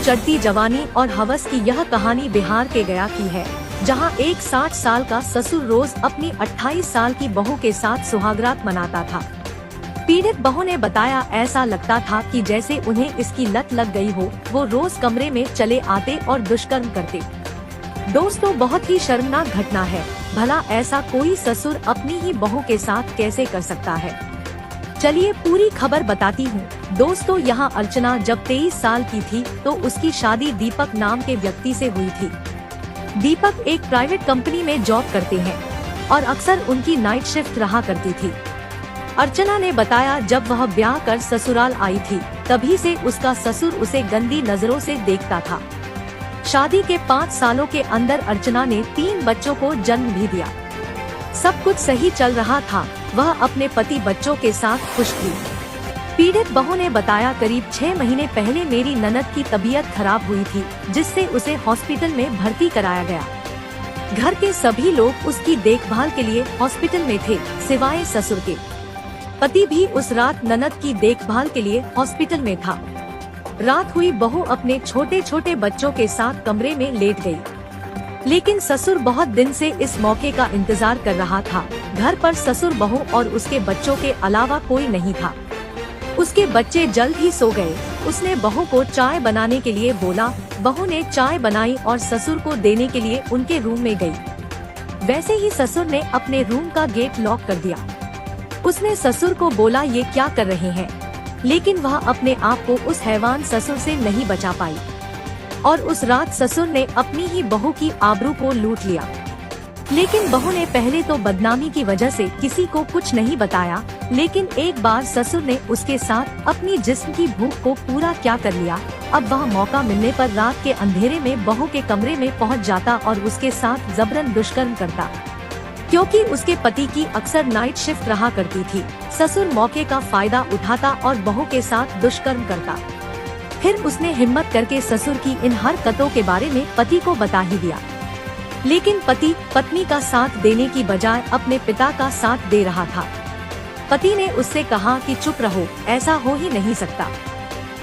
चढ़ती जवानी और हवस की यह कहानी बिहार के गया की है, जहां एक 60 साल का ससुर रोज अपनी 28 साल की बहू के साथ सुहागरात मनाता था। पीड़ित बहू ने बताया, ऐसा लगता था कि जैसे उन्हें इसकी लत लग गई हो। वो रोज कमरे में चले आते और दुष्कर्म करते। दोस्तों, बहुत ही शर्मनाक घटना है। भला ऐसा कोई ससुर अपनी ही बहू के साथ कैसे कर सकता है? चलिए पूरी खबर बताती हूँ। दोस्तों, यहाँ अर्चना जब 23 साल की थी तो उसकी शादी दीपक नाम के व्यक्ति से हुई थी। दीपक एक प्राइवेट कंपनी में जॉब करते हैं और अक्सर उनकी नाइट शिफ्ट रहा करती थी। अर्चना ने बताया, जब वह ब्याह कर ससुराल आई थी तभी से उसका ससुर उसे गंदी नजरों से देखता था। शादी के 5 सालों के अंदर अर्चना ने 3 बच्चों को जन्म भी दिया। सब कुछ सही चल रहा था, वह अपने पति बच्चों के साथ खुश थी। पीड़ित बहू ने बताया, करीब 6 महीने पहले मेरी ननद की तबीयत खराब हुई थी, जिससे उसे हॉस्पिटल में भर्ती कराया गया। घर के सभी लोग उसकी देखभाल के लिए हॉस्पिटल में थे, सिवाय ससुर के। पति भी उस रात ननद की देखभाल के लिए हॉस्पिटल में था। रात हुई, बहू अपने छोटे छोटे बच्चों के साथ कमरे में लेट गई, लेकिन ससुर बहुत दिन से इस मौके का इंतजार कर रहा था। घर पर ससुर, बहू और उसके बच्चों के अलावा कोई नहीं था। उसके बच्चे जल्द ही सो गए। उसने बहू को चाय बनाने के लिए बोला। बहू ने चाय बनाई और ससुर को देने के लिए उनके रूम में गई। वैसे ही ससुर ने अपने रूम का गेट लॉक कर दिया। उसने ससुर को बोला, ये क्या कर रहे हैं? लेकिन वह अपने आप को उस हैवान ससुर से नहीं बचा पाई और उस रात ससुर ने अपनी ही बहू की आबरू को लूट लिया। लेकिन बहू ने पहले तो बदनामी की वजह से किसी को कुछ नहीं बताया, लेकिन एक बार ससुर ने उसके साथ अपनी जिस्म की भूख को पूरा क्या कर लिया। अब वह मौका मिलने पर रात के अंधेरे में बहू के कमरे में पहुंच जाता और उसके साथ जबरन दुष्कर्म करता। क्योंकि उसके पति की अक्सर नाइट शिफ्ट रहा करती थी, ससुर मौके का फायदा उठाता और बहू के साथ दुष्कर्म करता। फिर उसने हिम्मत करके ससुर की इन हरकतों के बारे में पति को बता ही दिया। लेकिन पति पत्नी का साथ देने की बजाय अपने पिता का साथ दे रहा था। पति ने उससे कहा कि चुप रहो, ऐसा हो ही नहीं सकता,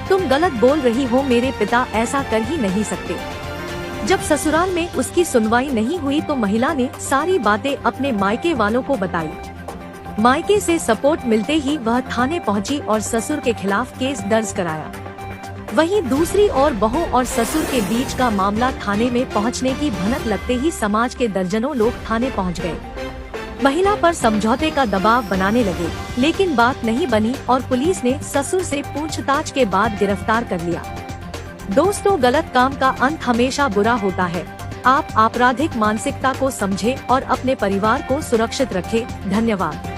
तुम गलत बोल रही हो, मेरे पिता ऐसा कर ही नहीं सकते। जब ससुराल में उसकी सुनवाई नहीं हुई तो महिला ने सारी बातें अपने मायके वालों को बताई। मायके से सपोर्ट मिलते ही वह थाने पहुंची और ससुर के खिलाफ केस दर्ज कराया। वहीं दूसरी ओर बहू और ससुर के बीच का मामला थाने में पहुंचने की भनक लगते ही समाज के दर्जनों लोग थाने पहुंच गए। महिला पर समझौते का दबाव बनाने लगे, लेकिन बात नहीं बनी और पुलिस ने ससुर से पूछताछ के बाद गिरफ्तार कर लिया। दोस्तों, गलत काम का अंत हमेशा बुरा होता है। आप आपराधिक मानसिकता को समझें और अपने परिवार को सुरक्षित रखें। धन्यवाद।